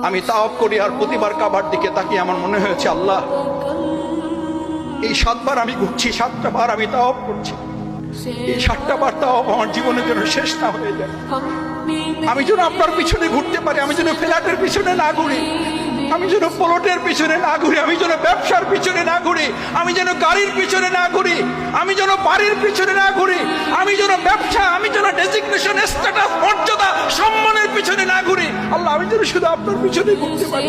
আমি তাওয়াফ করি আর প্রতিবার কাবার দিকে তাকিয়ে আমার মনে হয়েছে, আল্লাহ এই 7 বার আমি ঘুরছি, 7টা বার আমি তাওয়াফ করছি, এই 7টা বার তাওয়াফ আমার জীবনের জন্য শেষ না হয়ে যায়। আমি যেন আপনার পিছনে ঘুরতে পারি, আমি যেন ফ্ল্যাটের পিছনে না ঘুরি, আমি যেন প্লটের পিছনে না ঘুরি, আমি যেন ব্যবসার পিছনে না ঘুরি, আমি যেন গাড়ির পিছনে না ঘুরি, আমি যেন বাড়ির পিছনে না ঘুরি, আমি যেন ব্যবসা, আমি যেন ডেজিগনেশন, স্ট্যাটাস, মর্যাদা, সম্মানের পিছনে না ঘুরি। আল্লাহ আমি যেন শুধু আপনার পিছনে ঘুরতে পারি।